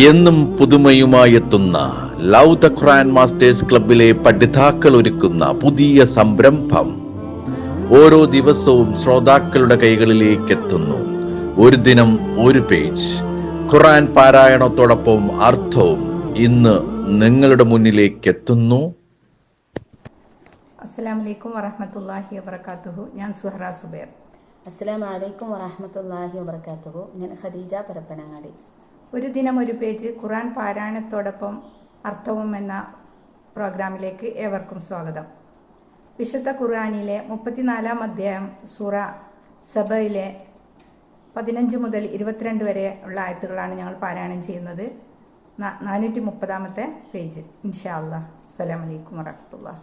എന്നും പുതുമയുമായെത്തുന്ന love the Quran masters ക്ലബിലെ പഠിതാക്കൾ ഒരുക്കുന്ന പുതിയ സംരംഭം ഓരോ ദിവസവും ശ്രോതാക്കളുടെ കൈകളിലേക്ക് എത്തുന്നു. ഒരു ദിനം ഒരു പേജ് ഖുർആൻ പാരായണത്തോടൊപ്പം അർത്ഥവും ഇന്ന് നിങ്ങളുടെ മുന്നിലേക്ക് എത്തുന്നു. അസ്സലാമു അലൈക്കും വറഹ്മത്തുള്ളാഹി വബറകാതുഹു. ഞാൻ സുഹറ സുബൈർ. അസ്സലാമു അലൈക്കും വറഹ്മത്തുള്ളാഹി വബറകാതുഹു. ഞാൻ ഖദീജ പരപ്പനങ്ങാടി. ഒരു ദിനം ഒരു പേജ് ഖുർആൻ പാരായണത്തോടൊപ്പം അർത്ഥവും എന്ന പ്രോഗ്രാമിലേക്ക് ഏവർക്കും സ്വാഗതം. വിശുദ്ധ ഖുർആനിലെ 34-ാം അധ്യായം സൂറ സബയിലെ 15 മുതൽ 22 വരെ ഉള്ള ആയത്തുകളാണ് ഞങ്ങൾ പാരായണം ചെയ്യുന്നത്. 430-ാമത്തെ പേജ് ഇൻഷാ അല്ലാഹ്. അസ്സലാമു അലൈക്കും വറഹ്മത്തുള്ളാഹി.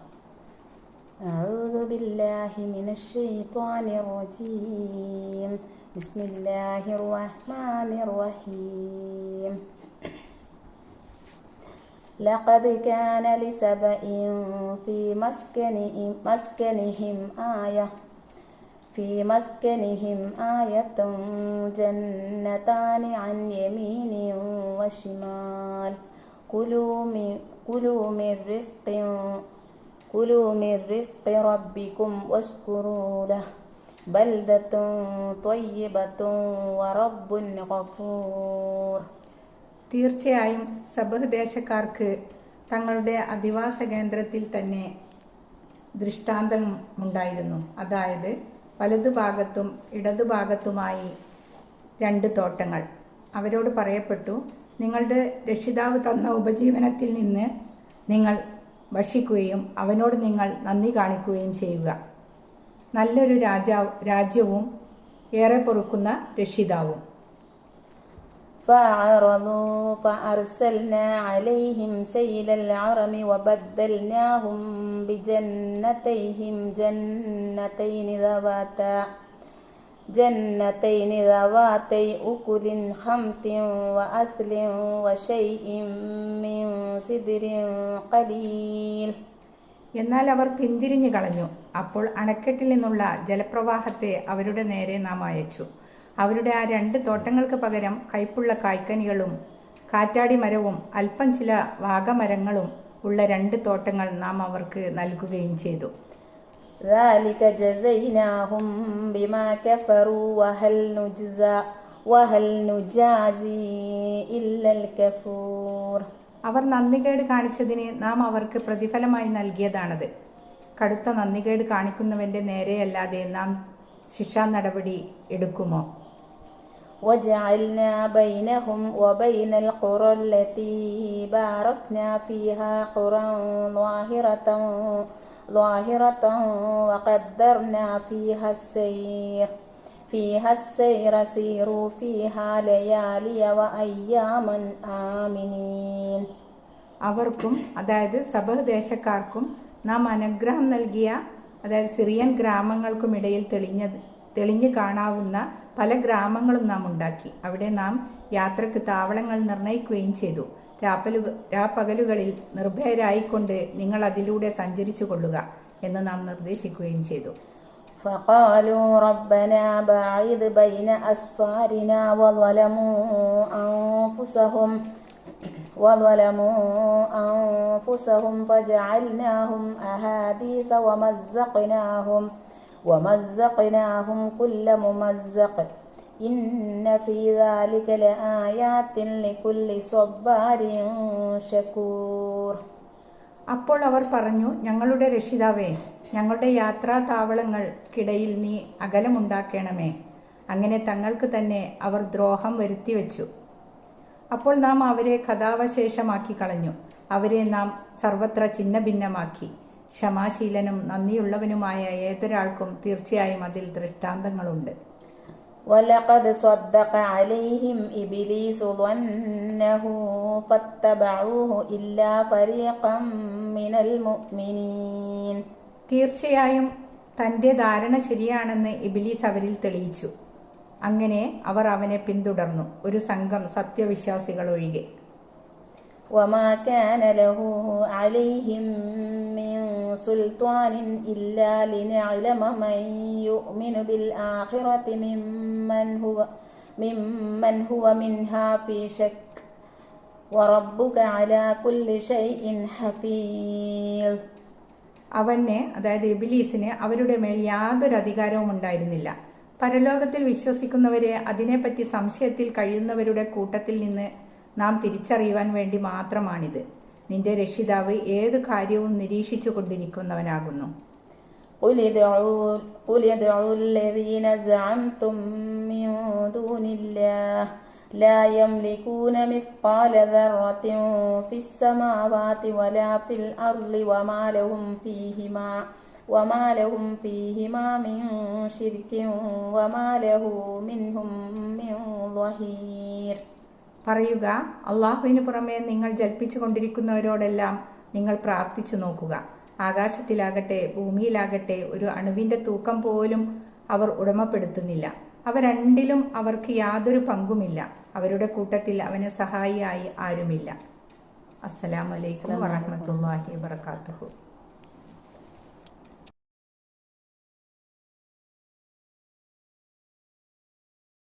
أعوذ بالله من الشيطان الرجيم. بسم الله الرحمن الرحيم. لقد كان لسبإ في مسكنهم آية جنتان عن يمين وشمال كلوا من رزق ربكم واشكروا له بلدة طيبة ورب غفور. തീർച്ചയായും സബഹ് ദേശക്കാർക്ക് തങ്ങളുടെ അധിവാസ കേന്ദ്രത്തിൽ തന്നെ ദൃഷ്ടാന്തമുണ്ടായിരുന്നു. അതായത് വലതുഭാഗത്തും ഇടതുഭാഗത്തുമായി 2 തോട്ടങ്ങൾ. അവരോട് പറയപ്പെട്ടു, നിങ്ങളുടെ രക്ഷിതാവ് തന്ന ഉപജീവനത്തിൽ നിന്ന് നിങ്ങൾ ഭക്ഷിക്കുകയും അവനോട് നിങ്ങൾ നന്ദി കാണിക്കുകയും ചെയ്യുക. നല്ലൊരു രാജ്യവും ഏറെ പൊറുക്കുന്ന രക്ഷിതാവും. فأعرضوا فأرسلنا عليهم سيل العرم وبدلناهم بجنتيهم جنتين ذواتي أكل خمط وأثل وشيء من سدر قليل. എന്നാൽ അവർ പിന്തിരിഞ്ഞു കളഞ്ഞു. അപ്പോൾ അണക്കെട്ടിൽ നിന്നുള്ള ജലപ്രവാഹത്തെ അവരുടെ നേരെ നാം അയച്ചു. അവരുടെ ആ 2 തോട്ടങ്ങൾക്ക് പകരം കയ്പുള്ള കായ്ക്കനികളും കാറ്റാടി മരവും അല്പം ചില വാഗമരങ്ങളും ഉള്ള 2 തോട്ടങ്ങൾ നാം അവർക്ക് നൽകുകയും ചെയ്തു. ذلك جزيناهم بما كفروا وهل نجازي إلا الكفور. അവർ നന്ദികേട് കാണിച്ചതിന് നാം അവർക്ക് പ്രതിഫലമായി നൽകിയതാണത്. കടുത്ത നന്ദികേട് കാണിക്കുന്നവന്റെ നേരെയല്ലാതെ നാം ശിക്ഷാ നടപടി എടുക്കുമോ? وجعلنا بينهم وبين القرى التي باركنا فيها قرى ظاهرة وقدرنا فيها السير سيروا فيها ليالي وأياما آمنين. അവർക്കും, അതായത് സബഹ് ദേശക്കാർക്കും നാം അനുഗ്രഹം നൽകിയ, അതായത് സിറിയൻ ഗ്രാമങ്ങൾക്കുമിടയിൽ തെളിഞ്ഞു കാണാവുന്ന പല ഗ്രാമങ്ങളും നാം ഉണ്ടാക്കി. അവിടെ നാം യാത്രക്ക് താവളങ്ങൾ നിർണയിക്കുകയും ചെയ്തു. രാപ്പകലുകളിൽ നിർഭയരായിക്കൊണ്ട് നിങ്ങൾ അതിലൂടെ സഞ്ചരിച്ചു കൊള്ളുക എന്ന് നാം നിർദ്ദേശിക്കുകയും ചെയ്തു. فقالوا ربنا باعد بين أسفارنا وظلموا أنفسهم فجعلناهم أحاديث ومزقناهم كل ممزق إن في ذلك لآيات لكل صبار شكور. അപ്പോൾ അവർ പറഞ്ഞു, ഞങ്ങളുടെ രക്ഷിതാവേ, ഞങ്ങളുടെ യാത്രാ താവളങ്ങൾക്കിടയിൽ നീ അകലമുണ്ടാക്കണമേ. അങ്ങനെ തങ്ങൾക്ക് തന്നെ അവർ ദ്രോഹം വരുത്തിവെച്ചു. അപ്പോൾ നാം അവരെ കഥാവശേഷമാക്കി കളഞ്ഞു. അവരെ നാം സർവത്ര ഛിന്നഭിന്നമാക്കി. ക്ഷമാശീലനും നന്ദിയുള്ളവനുമായ ഏതൊരാൾക്കും തീർച്ചയായും അതിൽ ദൃഷ്ടാന്തങ്ങളുണ്ട്. وَلَقَدْ صَدَّقَ عَلَيْهِمْ إِبْلِيسُ ظَنَّهُ فَاتَّبَعُوهُ إِلَّا فَرِيقًا مِنَ الْمُؤْمِنِينَ. തീർച്ചയായും തൻ്റെ ധാരണ ശരിയാണെന്ന് ഇബ്ലീസ് അവരിൽ തെളിയിച്ചു. അങ്ങനെ അവർ അവനെ പിന്തുടർന്നു, ഒരു സംഘം സത്യവിശ്വാസികൾ ഒഴികെ. وما كان له عليهم من سلطان إلا لنعلم من يؤمن بالآخرة ممن هو منها في شك وربك على كل شيء حفيظ. അവന്, അതായത് ഇബ്ലീസിന്, അവരുടെ മേൽ യാതൊരു അധികാരവും ഉണ്ടായിരുന്നില്ല. പരലോകത്തിൽ വിശ്വസിക്കുന്നവരെ അതിനെപ്പറ്റി സംശയത്തിൽ കഴിയുന്നവരുടെ കൂട്ടത്തിൽ നിന്ന് നാം തിരിച്ചറിയുവാൻ വേണ്ടി മാത്രമാണിത്. നിന്റെ രക്ഷിതാവ് ഏത് കാര്യവും നിരീക്ഷിച്ചു കൊണ്ടിരിക്കുന്നവനാകുന്നു. قل ادعوا الذين زعمتم من دون الله لا يملكون مثقال ذرة في السماوات ولا في الأرض وما لهم فيهما من شرك وما له منهم من ظهير. പറയുക, അള്ളാഹുവിന് പുറമെ നിങ്ങൾ ജൽപ്പിച്ചു കൊണ്ടിരിക്കുന്നവരോടെല്ലാം നിങ്ങൾ പ്രാർത്ഥിച്ചു നോക്കുക. ആകാശത്തിലാകട്ടെ ഭൂമിയിലാകട്ടെ ഒരു അണുവിൻ്റെ തൂക്കം പോലും അവർ ഉടമപ്പെടുത്തുന്നില്ല. അവ രണ്ടിലും അവർക്ക് യാതൊരു പങ്കുമില്ല. അവരുടെ കൂട്ടത്തിൽ അവന് സഹായിയായി ആരുമില്ല. അസ്സലാമു അലൈക്കും വറഹ്മത്തുള്ളാഹി വബറകാതുഹു.